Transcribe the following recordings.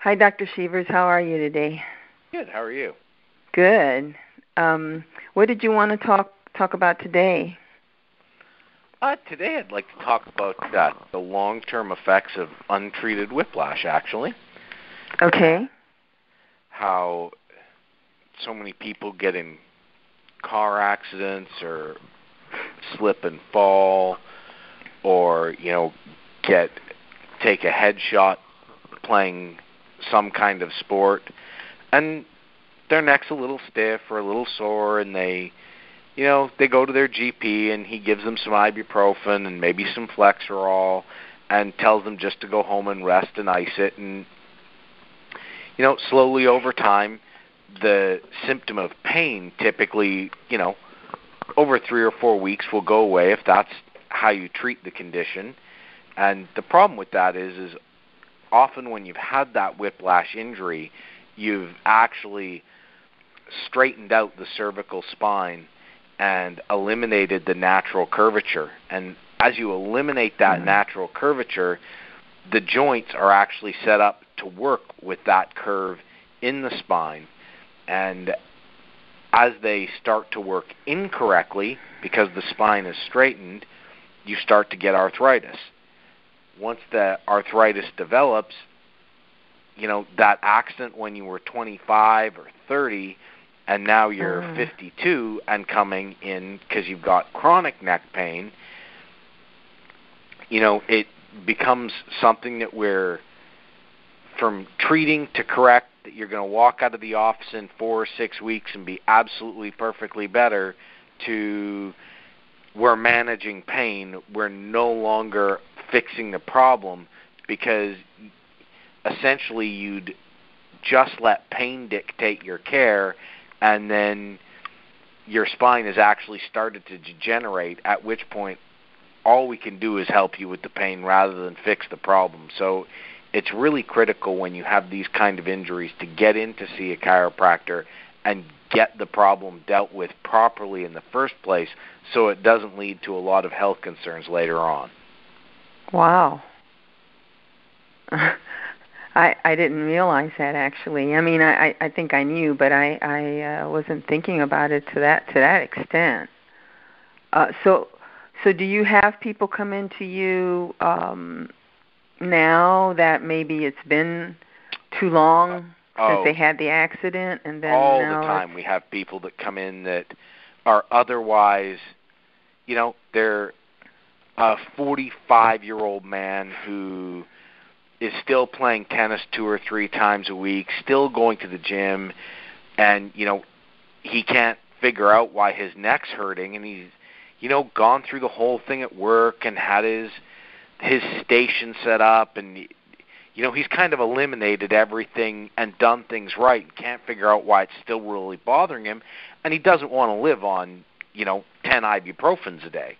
Hi, Dr. Shevers. How are you today? Good. How are you? Good. What did you want to talk about today? Today I'd like to talk about the long-term effects of untreated whiplash, actually. Okay. How so many people get in car accidents or slip and fall or, take a headshot playing some kind of sport, and their neck's a little stiff or a little sore, and they go to their GP, and he gives them some ibuprofen and maybe some Flexerol and tells them just to go home and rest and ice it. And, slowly over time, the symptom of pain typically, over 3 or 4 weeks will go away if that's how you treat the condition. And the problem with that is often when you've had that whiplash injury, you've actually straightened out the cervical spine and eliminated the natural curvature. And as you eliminate that natural curvature, the joints are actually set up to work with that curve in the spine. And as they start to work incorrectly, because the spine is straightened, you start to get arthritis. Once the arthritis develops, that accident when you were 25 or 30, and now you're 52 and coming in because you've got chronic neck pain, it becomes something that we're from treating to correct, that you're going to walk out of the office in 4 or 6 weeks and be absolutely perfectly better, to we're managing pain. We're no longer fixing the problem, because essentially you'd just let pain dictate your care, and then your spine has actually started to degenerate, at which point all we can do is help you with the pain rather than fix the problem. So it's really critical when you have these kind of injuries to get in to see a chiropractor and get the problem dealt with properly in the first place, so it doesn't lead to a lot of health concerns later on. Wow. I didn't realize that, actually. I mean, I think I knew, but I wasn't thinking about it to that extent. So do you have people come into you now that maybe it's been too long since they had the accident, and then all now the time we have people that come in that are otherwise, they're a 45-year-old man who is still playing tennis 2 or 3 times a week, still going to the gym, and, he can't figure out why his neck's hurting, and he's, gone through the whole thing at work and had his station set up, and, he's kind of eliminated everything and done things right and can't figure out why it's still really bothering him, and he doesn't want to live on, 10 ibuprofens a day.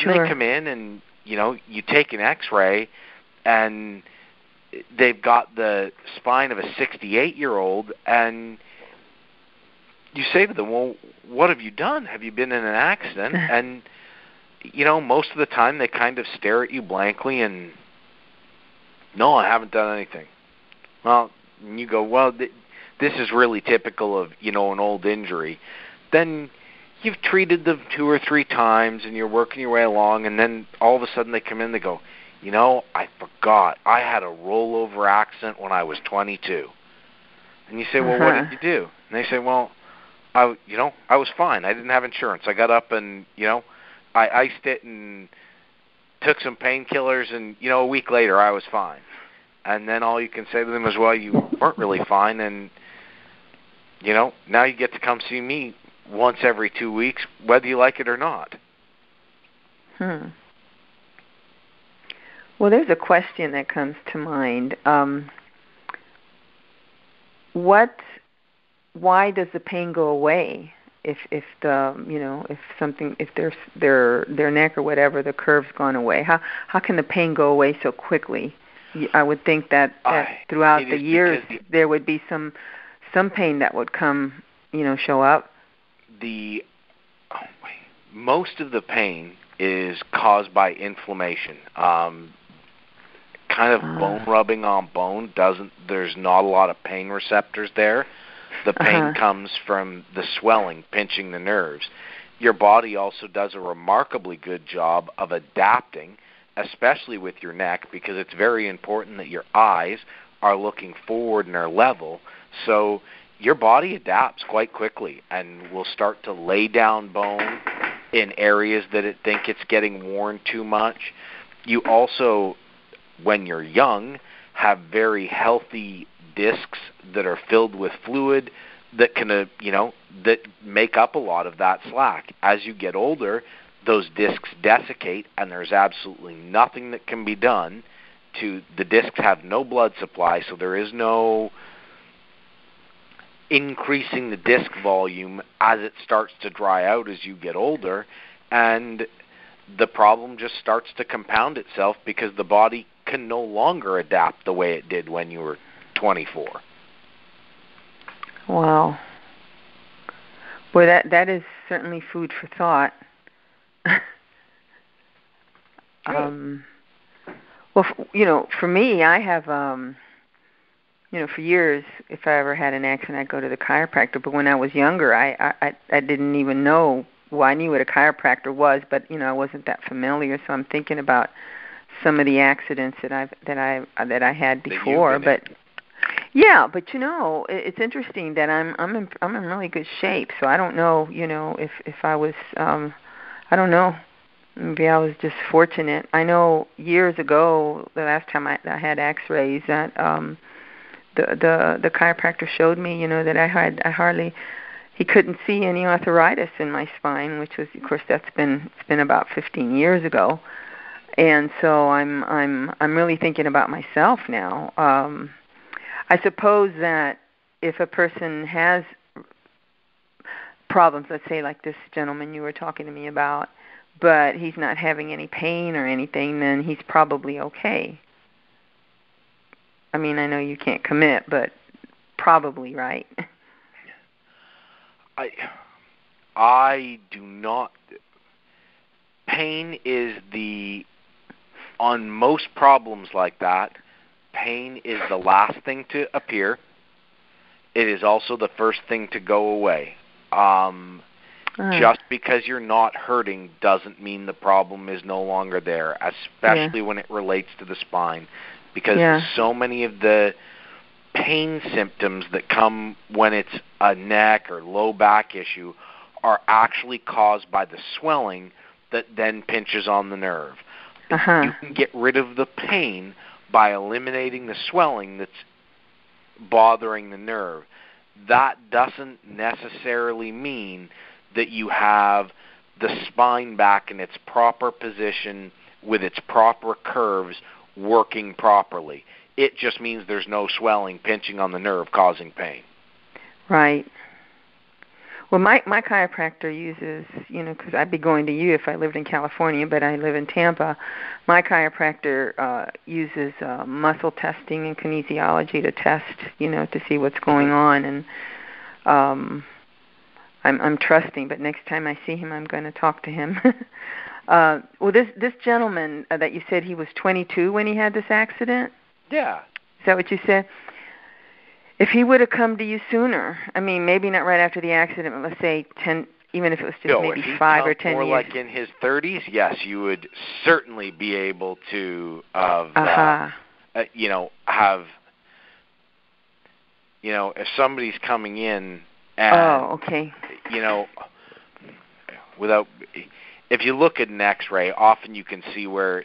Sure. And they come in and, you take an x-ray, and they've got the spine of a 68-year-old, and you say to them, well, what have you done? Have you been in an accident? And, most of the time they kind of stare at you blankly and, no, I haven't done anything. Well, and you go, well, this is really typical of, an old injury. Then you've treated them 2 or 3 times, and you're working your way along, and then all of a sudden they come in and they go, I forgot. I had a rollover accident when I was 22. And you say, well, what did you do? And they say, well, I was fine. I didn't have insurance. I got up and, I iced it and took some painkillers, and, a week later I was fine. And then all you can say to them is, well, you weren't really fine, and, now you get to come see me once every 2 weeks, whether you like it or not. Well, there's a question that comes to mind. Why does the pain go away if their neck or whatever, the curve's gone away? How can the pain go away so quickly? I would think that throughout the years there would be some pain that would come, show up. Most of the pain is caused by inflammation. kind of bone rubbing on bone there's not a lot of pain receptors there. The pain comes from the swelling pinching the nerves. Your body also does a remarkably good job of adapting, especially with your neck, because it's very important that your eyes are looking forward and are level. So your body adapts quite quickly and will start to lay down bone in areas that it think it's getting worn too much. You also, when you're young, have very healthy discs that are filled with fluid that can, that make up a lot of that slack. As you get older, those discs desiccate, and there's absolutely nothing that can be done the discs have no blood supply, so there is no increasing the disc volume as it starts to dry out as you get older, and the problem just starts to compound itself because the body can no longer adapt the way it did when you were 24. Wow. Boy, that is certainly food for thought. Well, for me, I have, for years, if I ever had an accident, I'd go to the chiropractor. But when I was younger, I didn't even know. Well, I knew what a chiropractor was, but I wasn't that familiar. So I'm thinking about some of the accidents that I had before. But yeah, but it's interesting that I'm in really good shape. So I don't know, if I was, I don't know. Maybe I was just fortunate. I know years ago, the last time I had X-rays, that the chiropractor showed me, that he couldn't see any arthritis in my spine, which was, of course, it's been about 15 years ago, and so I'm really thinking about myself now. I suppose that if a person has problems, let's say like this gentleman you were talking to me about, but he's not having any pain or anything, then he's probably okay. I mean, I know you can't commit, but probably, right? I do not. Pain is on most problems like that, pain is the last thing to appear. It is also the first thing to go away. Just because you're not hurting doesn't mean the problem is no longer there, especially when it relates to the spine, because so many of the pain symptoms that come when it's a neck or low back issue are actually caused by the swelling that then pinches on the nerve. You can get rid of the pain by eliminating the swelling that's bothering the nerve. That doesn't necessarily mean that you have the spine back in its proper position with its proper curves working properly. It just means there's no swelling pinching on the nerve causing pain. Right. Well, my chiropractor uses, because I'd be going to you if I lived in California, but I live in Tampa. My chiropractor uses muscle testing and kinesiology to test, to see what's going on. And I'm trusting, but next time I see him, I'm going to talk to him. Well, this gentleman that you said he was 22 when he had this accident? Yeah. Is that what you said? If he would have come to you sooner, I mean, maybe not right after the accident, but let's say 10, even if it was just maybe 5 or 10 years. More like in his 30s, yes, you would certainly be able to have, if somebody's coming in and, if you look at an X-ray, often you can see where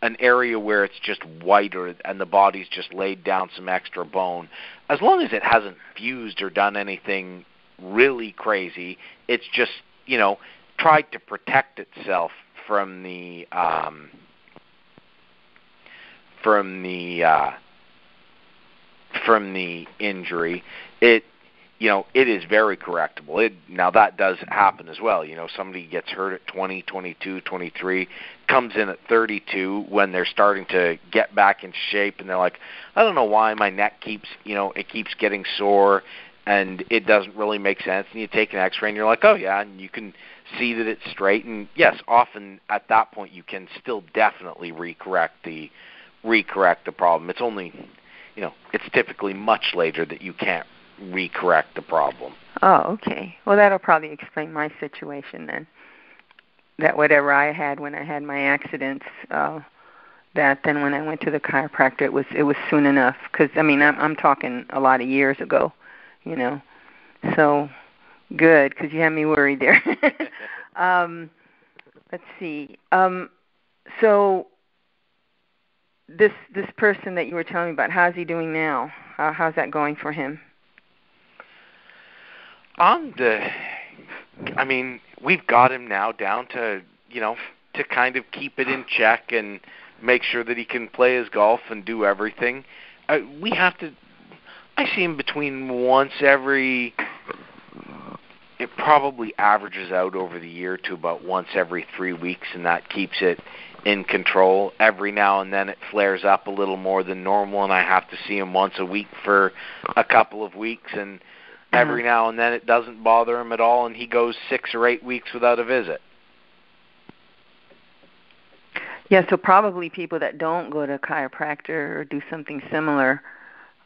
an area where it's just whiter and the body's just laid down some extra bone. As long as it hasn't fused or done anything really crazy, it's just, tried to protect itself from the injury. It is very correctable. Now, that does happen as well. Somebody gets hurt at 20, 22, 23, comes in at 32 when they're starting to get back into shape, and they're like, I don't know why my neck keeps getting sore, and it doesn't really make sense. And you take an X-ray, and you're like, oh, yeah, and you can see that it's straight. And, yes, often at that point you can still definitely recorrect the recorrect the problem. It's only, it's typically much later that you can't recorrect the problem. Oh, okay. Well, that'll probably explain my situation then. That whatever I had when I had my accidents, that then when I went to the chiropractor, it was soon enough. Because I'm talking a lot of years ago, So good, because you had me worried there. Let's see. So this person that you were telling me about, how's he doing now? How's that going for him? We've got him now down to, to kind of keep it in check and make sure that he can play his golf and do everything. I see him between once every, it probably averages out over the year to about once every 3 weeks, and that keeps it in control. Every now and then it flares up a little more than normal, and I have to see him once a week for a couple of weeks, and every now and then it doesn't bother him at all, and he goes 6 or 8 weeks without a visit. Yeah, so probably people that don't go to a chiropractor or do something similar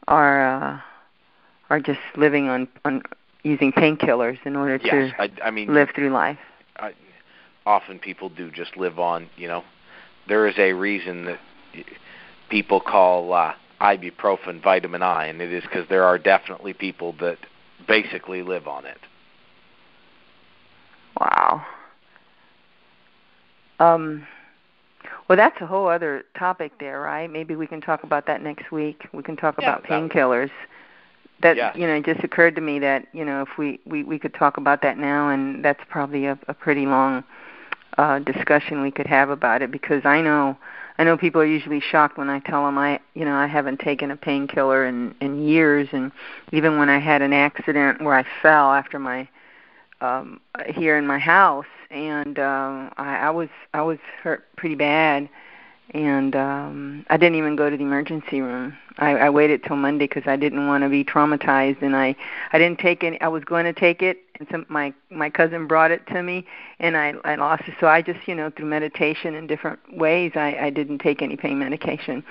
are just living on using painkillers in order to live through life. Often people do just live on, there is a reason that people call ibuprofen vitamin I, and it is because there are definitely people that basically live on it. Wow. Well, that's a whole other topic there, right? Maybe we can talk about that next week. We can talk about painkillers. It just occurred to me that, if we could talk about that now, and that's probably a pretty long discussion we could have about it, because I know people are usually shocked when I tell them I haven't taken a painkiller in years, and even when I had an accident where I fell after my here in my house, and I was hurt pretty bad, and I didn't even go to the emergency room. I waited till Monday because I didn't want to be traumatized, and I didn't take any. I was going to take it, and my cousin brought it to me, and I lost it. So I just through meditation in different ways, I didn't take any pain medication.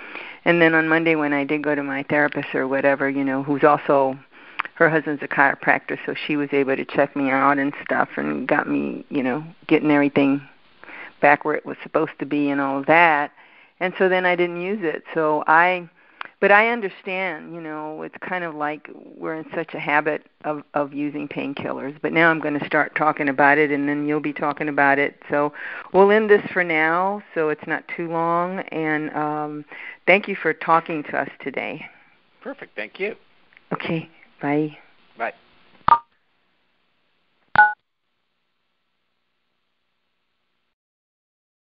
And then on Monday when I did go to my therapist or whatever, who's also, her husband's a chiropractor, so she was able to check me out and stuff and got me, getting everything back where it was supposed to be and all of that. And so then I didn't use it. But I understand, it's kind of like we're in such a habit of using painkillers. But now I'm going to start talking about it, and then you'll be talking about it. So we'll end this for now, so it's not too long. And thank you for talking to us today. Perfect. Thank you. Okay. Bye. Bye.